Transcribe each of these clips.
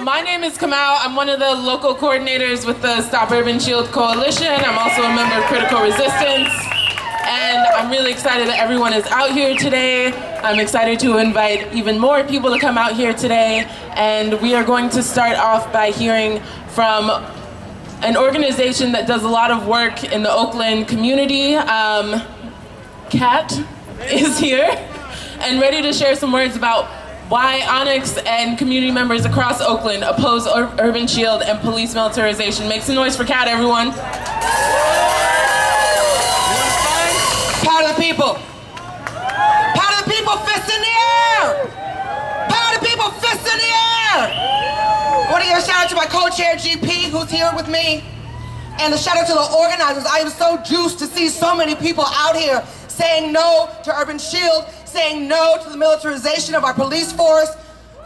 My name is Kamau. I'm one of the local coordinators with the Stop Urban Shield Coalition. I'm also a member of Critical Resistance. And I'm really excited that everyone is out here today. I'm excited to invite even more people to come out here today. And we are going to start off by hearing from an organization that does a lot of work in the Oakland community. Kat is here and ready to share some words about why Onyx and community members across Oakland oppose Urban Shield and police militarization. Make some noise for Kat, everyone. Power to the people. Power to the people, fists in the air. Power to the people, fists in the air. I want to give a shout out to my co-chair, GP, who's here with me. And a shout out to the organizers. I am so juiced to see so many people out here saying no to Urban Shield, saying no to the militarization of our police force.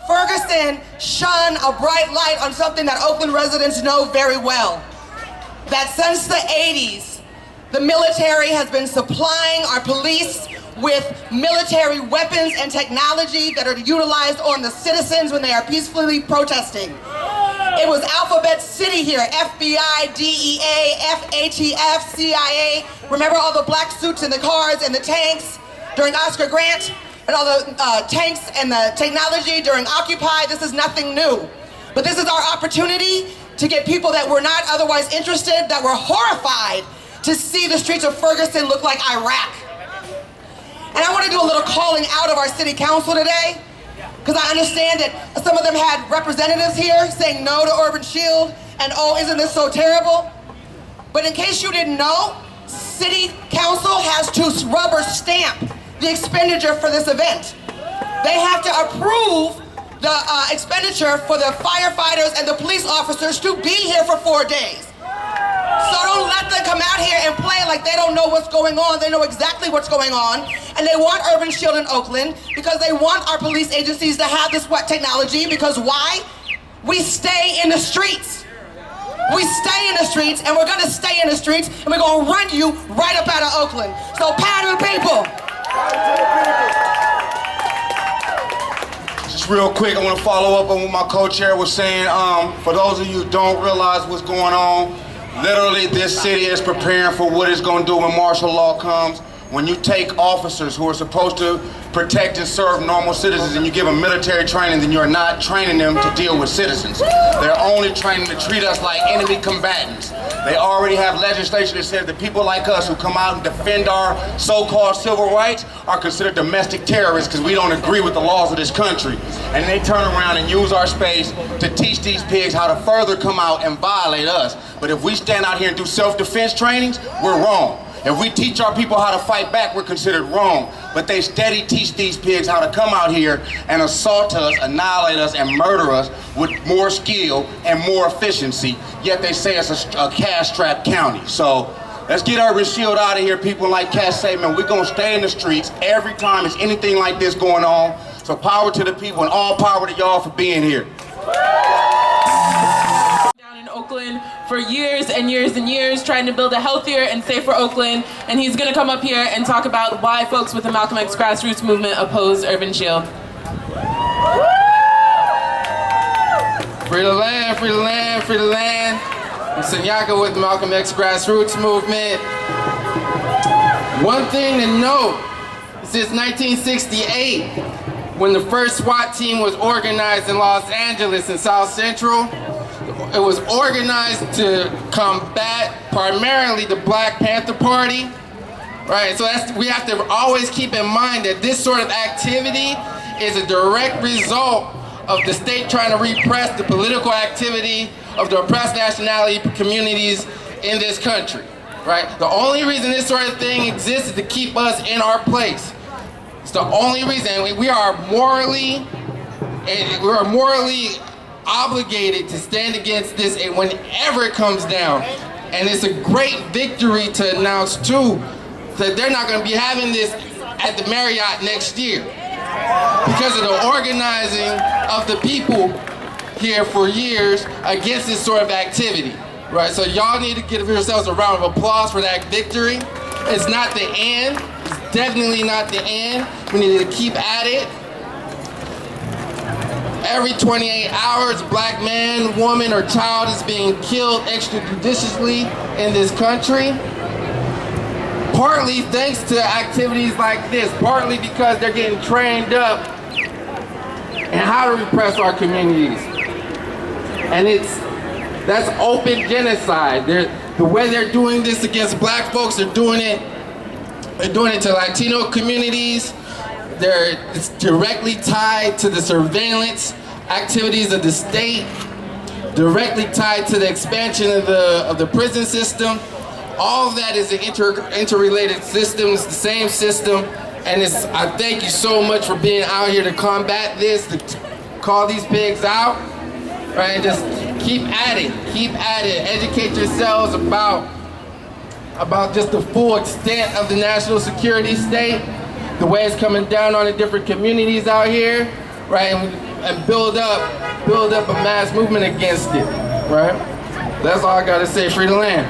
Ferguson shone a bright light on something that Oakland residents know very well. That since the 80s, the military has been supplying our police with military weapons and technology that are utilized on the citizens when they are peacefully protesting. It was Alphabet City here, FBI, DEA, FATF, CIA. Remember all the black suits and the cars and the tanks during Oscar Grant? And all the tanks and the technology during Occupy? This is nothing new. But this is our opportunity to get people that were not otherwise interested, that were horrified to see the streets of Ferguson look like Iraq. And I want to do a little calling out of our city council today, because I understand that some of them had representatives here saying no to Urban Shield and, oh, isn't this so terrible? But in case you didn't know, City Council has to rubber stamp the expenditure for this event. They have to approve the expenditure for the firefighters and the police officers to be here for 4 days. So don't let them come out here and play like they don't know what's going on. They know exactly what's going on. And they want Urban Shield in Oakland because they want our police agencies to have this technology, because why? We stay in the streets. We stay in the streets, and we're gonna stay in the streets, and we're gonna run you right up out of Oakland. So power to the people. Just real quick, I want to follow up on what my co-chair was saying. For those of you who don't realize what's going on, literally this city is preparing for what it's going to do when martial law comes. When you take officers who are supposed to protect and serve normal citizens and you give them military training, then you're not training them to deal with citizens. They're only training to treat us like enemy combatants. They already have legislation that says that people like us who come out and defend our so-called civil rights are considered domestic terrorists because we don't agree with the laws of this country. And they turn around and use our space to teach these pigs how to further come out and violate us. But if we stand out here and do self-defense trainings, we're wrong. If we teach our people how to fight back, we're considered wrong. But they steady teach these pigs how to come out here and assault us, annihilate us, and murder us with more skill and more efficiency, yet they say it's a cash-strapped county. So let's get Urban Shield out of here, people. Like Kat say, man, we're gonna stay in the streets every time there's anything like this going on. So power to the people and all power to y'all for being here. Oakland for years and years and years, trying to build a healthier and safer Oakland, and he's going to come up here and talk about why folks with the Malcolm X grassroots movement oppose Urban Shield. Free the land, free the land, free the land. I'm Senyaka with the Malcolm X grassroots movement. One thing to note, since 1968, when the first SWAT team was organized in Los Angeles in South Central, it was organized to combat primarily the Black Panther Party, right? So we have to always keep in mind that this sort of activity is a direct result of the state trying to repress the political activity of the oppressed nationality communities in this country, right? The only reason this sort of thing exists is to keep us in our place. It's the only reason. We are morally obligated to stand against this whenever it comes down. And it's a great victory to announce too that they're not going to be having this at the Marriott next year because of the organizing of the people here for years against this sort of activity, right? So y'all need to give yourselves a round of applause for that victory. It's not the end. It's definitely not the end. We need to keep at it. every 28 hours, a black man, woman, or child is being killed extrajudiciously in this country. Partly thanks to activities like this, partly because they're getting trained up in how to repress our communities. And that's open genocide. The way they're doing this against black folks, they're doing it to Latino communities. It's directly tied to the surveillance activities of the state, directly tied to the expansion of the prison system. All of that is an interrelated system. It's the same system. And I thank you so much for being out here to combat this, to call these pigs out, right? And just keep at it, educate yourselves about just the full extent of the national security state, the way it's coming down on the different communities out here, right? And build up a mass movement against it, right? That's all I gotta say. Free the land.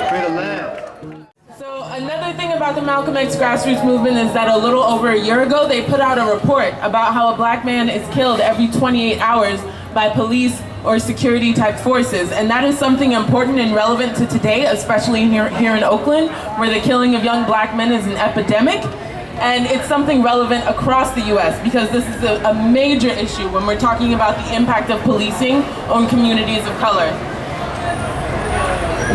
Free the land. So another thing about the Malcolm X grassroots movement is that a little over a year ago, they put out a report about how a black man is killed every 28 hours by police or security type forces. And that is something important and relevant to today, especially here in Oakland, where the killing of young black men is an epidemic. And it's something relevant across the US because this is a major issue when we're talking about the impact of policing on communities of color.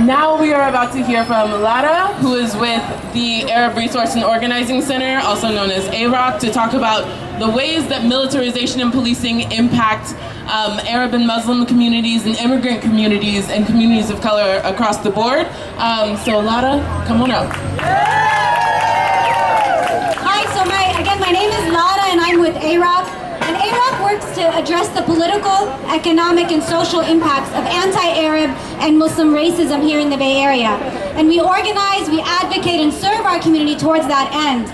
Now we are about to hear from Lara, who is with the Arab Resource and Organizing Center, also known as AROC, to talk about the ways that militarization and policing impact Arab and Muslim communities and immigrant communities and communities of color across the board. So Lara, come on up. Hi, so my name is Lara and I'm with AROC. And AROC works to address the political, economic, and social impacts of anti-Arab and Muslim racism here in the Bay Area. And we organize, we advocate, and serve our community towards that end.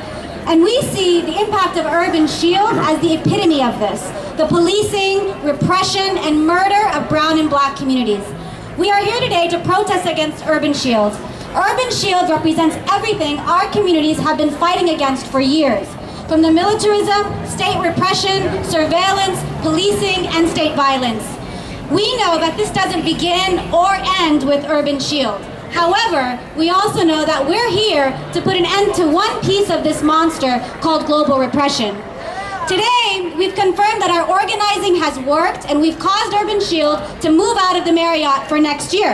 And we see the impact of Urban Shield as the epitome of this. The policing, repression, and murder of brown and black communities. We are here today to protest against Urban Shield. Urban Shield represents everything our communities have been fighting against for years. From the militarism, state repression, surveillance, policing, and state violence. We know that this doesn't begin or end with Urban Shield. However, we also know that we're here to put an end to one piece of this monster called global repression. Today, we've confirmed that our organizing has worked and we've caused Urban Shield to move out of the Marriott for next year.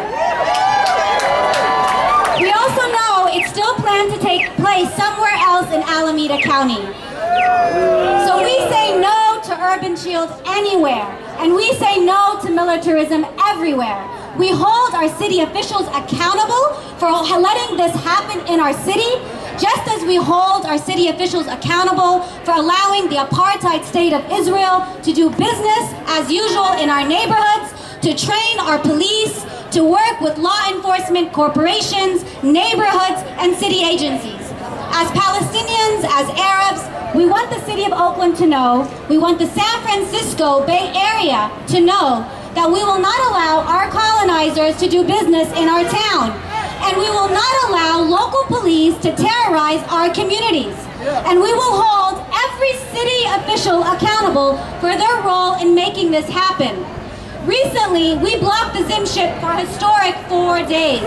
We also know it's still planned to take place somewhere else in Alameda County. So we say no to Urban Shield anywhere, and we say no to militarism everywhere. We hold our city officials accountable for letting this happen in our city, just as we hold our city officials accountable for allowing the apartheid state of Israel to do business as usual in our neighborhoods, to train our police, to work with law enforcement corporations, neighborhoods, and city agencies. As Palestinians, as Arabs, we want the city of Oakland to know, we want the San Francisco Bay Area to know that we will not allow our colonizers to do business in our town. And we will not allow local police to terrorize our communities. And we will hold every city official accountable for their role in making this happen. Recently, we blocked the Zim ship for a historic 4 days.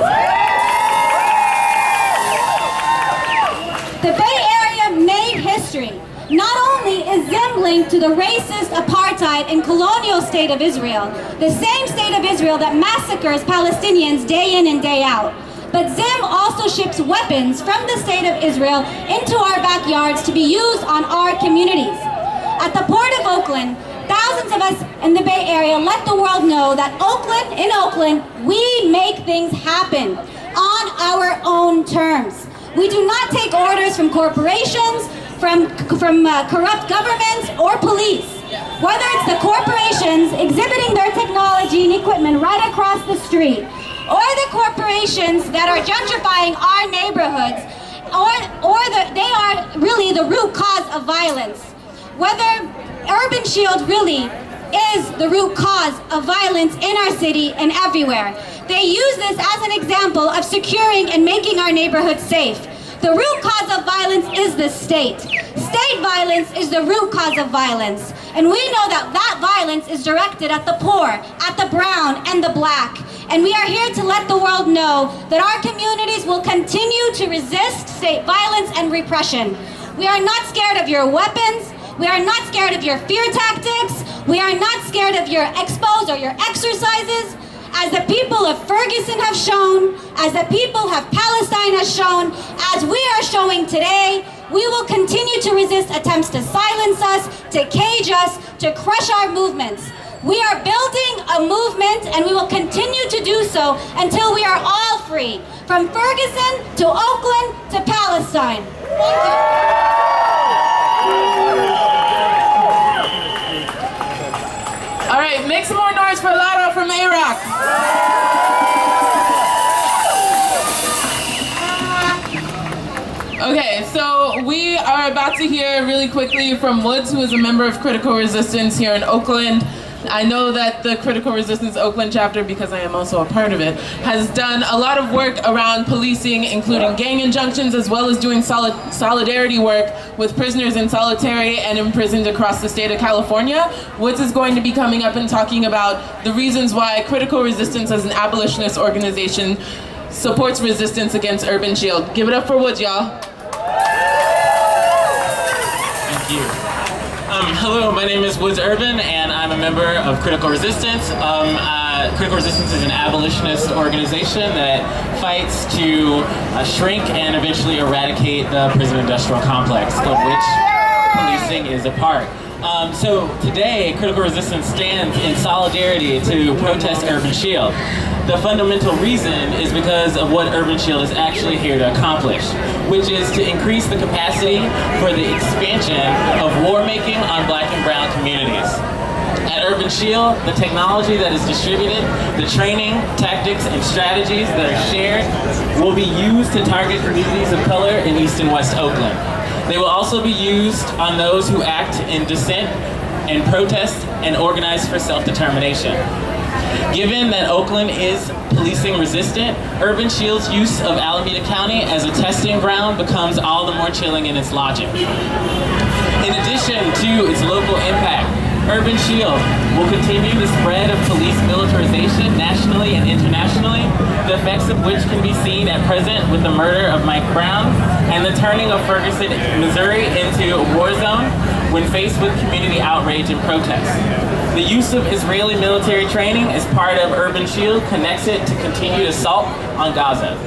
The Bay Area made history. Not only is Zim linked to the racist apartheid and colonial state of Israel, the same state of Israel that massacres Palestinians day in and day out, but Zim also ships weapons from the state of Israel into our backyards to be used on our communities. At the Port of Oakland, thousands of us in the Bay Area let the world know that in Oakland, we make things happen on our own terms. We do not take orders from corporations, from corrupt governments or police. Whether it's the corporations exhibiting their technology and equipment right across the street, or the corporations that are gentrifying our neighborhoods, they are really the root cause of violence. Whether Urban Shield really is the root cause of violence in our city and everywhere. They use this as an example of securing and making our neighborhoods safe. The root cause of violence is the state. State violence is the root cause of violence. And we know that that violence is directed at the poor, at the brown, and the black. And we are here to let the world know that our communities will continue to resist state violence and repression. We are not scared of your weapons. We are not scared of your fear tactics. We are not scared of your expos or your exercises. As the people of Ferguson have shown, as the people of Palestine has shown, as we are showing today, we will continue to resist attempts to silence us, to cage us, to crush our movements. We are building a movement, and we will continue to do so until we are all free, from Ferguson to Oakland to Palestine. Thank you. All right, make some more noise for Lado from A-Rock. Okay, so we are about to hear really quickly from Woods, who is a member of Critical Resistance here in Oakland. I know that the Critical Resistance Oakland chapter, because I am also a part of it, has done a lot of work around policing, including gang injunctions, as well as doing solidarity work with prisoners in solitary and imprisoned across the state of California. Woods is going to be coming up and talking about the reasons why Critical Resistance as an abolitionist organization supports resistance against Urban Shield. Give it up for Woods, y'all. Thank you. Hello, my name is Woods Urban, and I'm a member of Critical Resistance. Critical Resistance is an abolitionist organization that fights to shrink and eventually eradicate the prison industrial complex, of which policing is a part. So today, Critical Resistance stands in solidarity to protest Urban Shield. The fundamental reason is because of what Urban Shield is actually here to accomplish, which is to increase the capacity for the expansion of war making on black and brown communities. At Urban Shield, the technology that is distributed, the training, tactics, and strategies that are shared will be used to target communities of color in East and West Oakland. They will also be used on those who act in dissent and protest and organize for self-determination. Given that Oakland is policing resistant, Urban Shield's use of Alameda County as a testing ground becomes all the more chilling in its logic. In addition to its local impact, Urban Shield will continue the spread of police militarization nationally and internationally, the effects of which can be seen at present with the murder of Mike Brown and the turning of Ferguson, Missouri into a war zone when faced with community outrage and protest. The use of Israeli military training as part of Urban Shield connects it to continued assault on Gaza.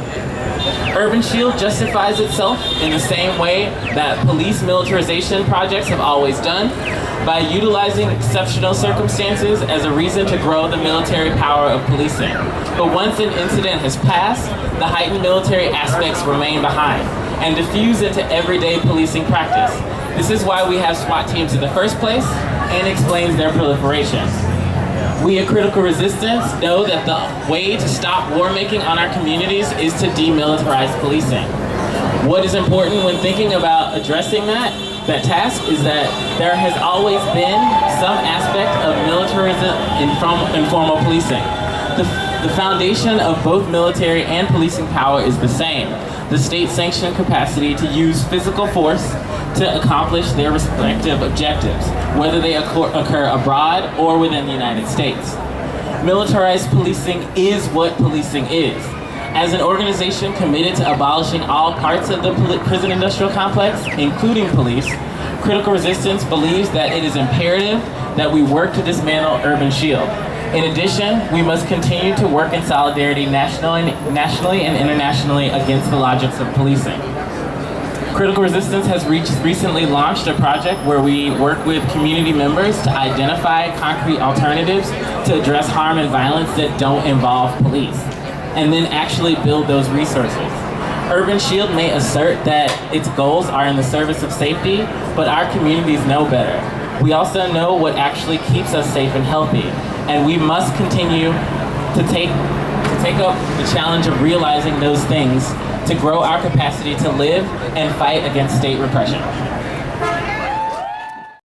Urban Shield justifies itself in the same way that police militarization projects have always done, by utilizing exceptional circumstances as a reason to grow the military power of policing. But once an incident has passed, the heightened military aspects remain behind and diffuse into everyday policing practice. This is why we have SWAT teams in the first place, and explains their proliferation. We at Critical Resistance know that the way to stop war making on our communities is to demilitarize policing. What is important when thinking about addressing that task is that there has always been some aspect of militarism in informal policing. The foundation of both military and policing power is the same: the state-sanctioned capacity to use physical force to accomplish their respective objectives, whether they occur abroad or within the United States. Militarized policing is what policing is. As an organization committed to abolishing all parts of the prison industrial complex, including police, Critical Resistance believes that it is imperative that we work to dismantle Urban Shield. In addition, we must continue to work in solidarity nationally and internationally against the logics of policing. Critical Resistance has recently launched a project where we work with community members to identify concrete alternatives to address harm and violence that don't involve police, and then actually build those resources. Urban Shield may assert that its goals are in the service of safety, but our communities know better. We also know what actually keeps us safe and healthy, and we must continue to take up the challenge of realizing those things to grow our capacity to live and fight against state repression.